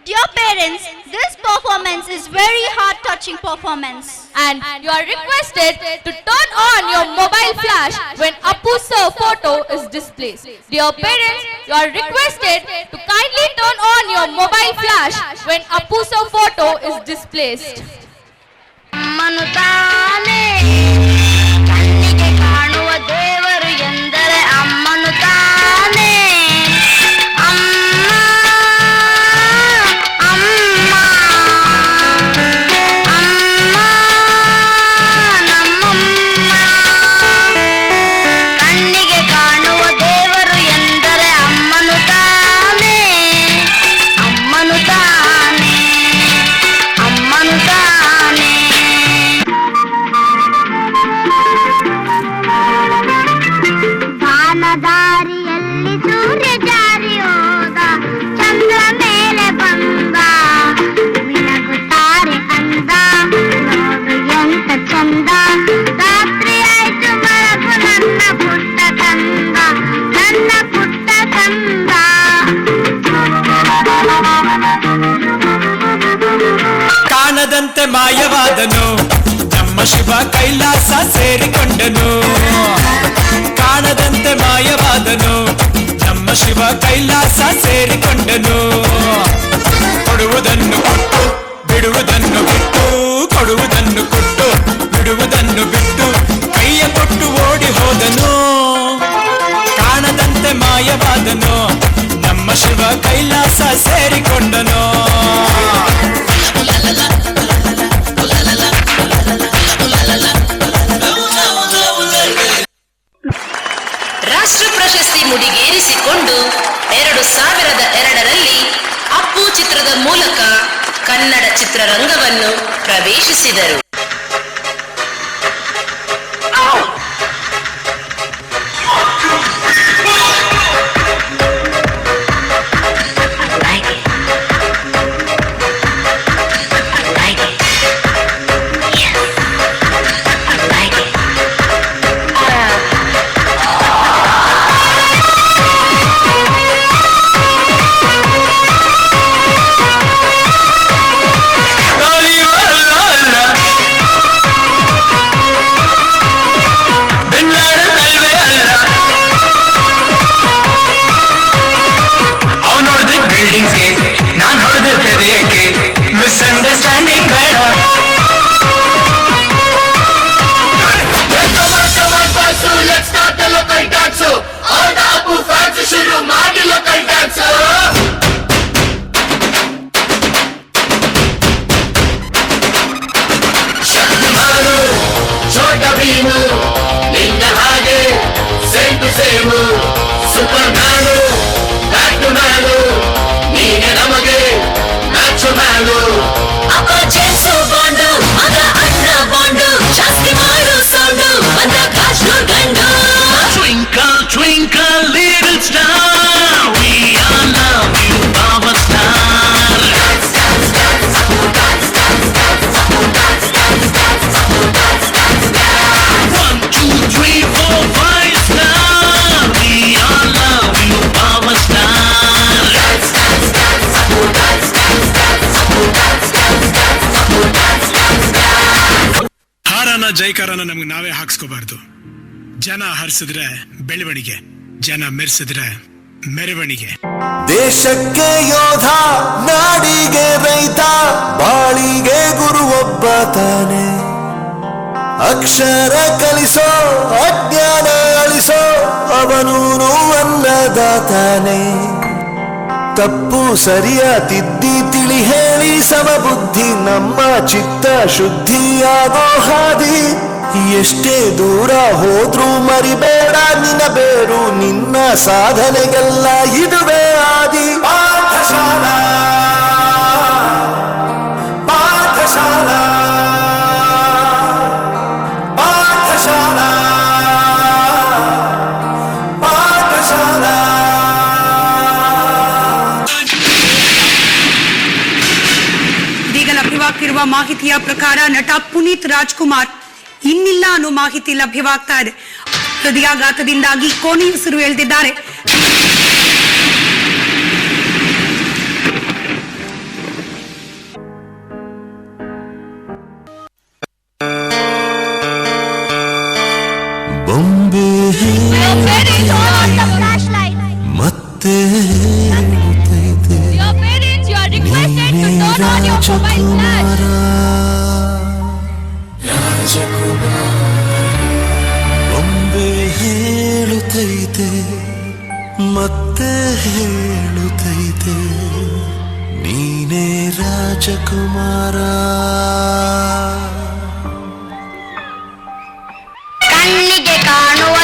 Dear parents, this performance is very heart-touching performance. And you are requested to turn on your mobile flash when Appu sir photo is displayed. Dear parents, you are requested to kindly turn on your mobile flash when Appu sir photo is displayed. ಕಣ್ಣಿಗೆ ಕಾಣುವ ದೇವರು ಎಂದರೆ ಅಮ್ಮನು ತಾನೇ. ಅಮ್ಮ ಅಮ್ಮ ಅಮ್ಮ ನಮ್ಮಮ್ಮ. ಕಣ್ಣಿಗೆ ಕಾಣುವ ದೇವರು ಎಂದರೆ ಅಮ್ಮನು ತಾನೇ. ಅಮ್ಮನು ತಾನೇ. ಅಮ್ಮನು ತಾನೇ. ದಾರಿಯಲ್ಲಿ ಸೂರ್ಯ ಜಾರಿ ಹೋದ, ಚಂದ್ರ ಮೇಲೆ ಬಂದ, ಮಿಣಗುತ್ತಾರೆ ಅಂದ, ನೋಡು ಎಂತ ಚಂದ. ರಾತ್ರಿ ಆಯ್ತು ಮಲಗು ನನ್ನ ಪುಟ್ಟ ಕಂದ, ನನ್ನ ಪುಟ್ಟ ಕಂದ. ಕಾಣದಂತೆ ಮಾಯವಾದನು ನಮ್ಮ ಶಿವ ಕೈಲಾಸ ಸೇರಿಕೊಂಡನು. ಕಾಣದಂತೆ ಮಾಯವಾದನು ನಮ್ಮ ಶಿವ ಕೈಲಾಸ ಸೇರಿಕೊಂಡನು. ಕೊಡುವುದನ್ನು ಕೊಟ್ಟು ಬಿಡುವುದನ್ನು ಬಿಟ್ಟು, ಕೊಡುವುದನ್ನು ಕೊಟ್ಟು ಬಿಡುವುದನ್ನು ಬಿಟ್ಟು, ಕೈಯ ಕೊಟ್ಟು ಓಡಿ ಹೋದನು. ಕಾಣದಂತೆ ಮಾಯವಾದನು ನಮ್ಮ ಶಿವ ಕೈಲಾಸ ಸೇರಿಕೊಂಡನು. ರಾಷ್ಟ್ರ ಪ್ರಶಸ್ತಿ ಮುಡಿಗೇರಿಸಿಕೊಂಡು 2002ರಲ್ಲಿ ಅಪ್ಪು ಚಿತ್ರದ ಮೂಲಕ ಕನ್ನಡ ಚಿತ್ರರಂಗವನ್ನು ಪ್ರವೇಶಿಸಿದರು. ನಿನ್ನ ಹಾಗೆ same to same super man, back to man, ನೀನೆ ನಮಗೆ ಮ್ಯಾಚ್ ಮ್ಯಾನು. ಅಪ್ಪ ಜೇಮ್ಸು ಬಾಂಡು, ಮಗ ಅಣ್ಣ ಬಾಂಡು, ಜಾಸ್ತಿ ಮಾಡು ಸೌಂಡು, ಬಂದ ಕಾಶ್ನು ಗಂಡು. Twinkle twinkle little star, we all love you our star. 1 2 3 4 5 star, we all love you our star. ಹಾರನ ಜೈಕಾರನ ನಮ್ಗೆ ನಾವೇ ಹಾಕ್ಸ್ಕೋಬಾರ್ದು. ಜನ ಹರಿಸಿದ್ರೆ ಬೆಳವಣಿಗೆ, ಜನ ಮೆರೆಸಿದ್ರೆ ಮೆರವಣಿಗೆ. ದೇಶಕ್ಕೆ ಯೋಧ, ನಾಡಿಗೆ ರೈತ, ಬಾಳಿಗೆ ಗುರು ಒಬ್ಬ ತಾನೆ. ಅಕ್ಷರ ಕಲಿಸೋ, ಅಜ್ಞಾನ ಅಳಿಸೋ, ಅವನೂನು ಅನ್ನದಾತಾನೆ. ತಪ್ಪು ಸರಿಯ ತಿದ್ದಿ ತಿಳಿ ಹೇಳಿ ಸಮಬುದ್ಧಿ, ನಮ್ಮ ಚಿತ್ತ ಶುದ್ಧಿಯಾಗೋ ಹಾದಿ. ಎಷ್ಟೇ ದೂರ ಹೋದ್ರೂ ಮರಿಬೇಡ ನಿನ್ನ ಬೇರು, ನಿನ್ನ ಸಾಧನೆಗೆಲ್ಲ ಇದುವೇ ಆದಿ. ಪಾಠಶಾಲಾ ಪಾಠಶಾಲಾ ಪಾಠಶಾಲಾ ಪಾಠಶಾಲಾ. ಇದೀಗ ಲಭ್ಯವಾಗ್ತಿರುವ ಮಾಹಿತಿಯ ಪ್ರಕಾರ ನಟ ಪುನೀತ್ ರಾಜ್ಕುಮಾರ್ ಇನ್ನಿಲ್ಲ ಅನ್ನೋ ಮಾಹಿತಿ ಲಭ್ಯವಾಗ್ತಾ ಇದೆ. ಹೃದಯಾಘಾತದಿಂದಾಗಿ ಕೊನೆಯುಸಿರು ಎಳೆದಿದ್ದಾರೆ. ಮತ್ತೆ ಹೇಳುತ್ತೈತೆ ನೀನೇ ರಾಜಕುಮಾರ. ಕಣ್ಣಿಗೆ ಕಾಣುವ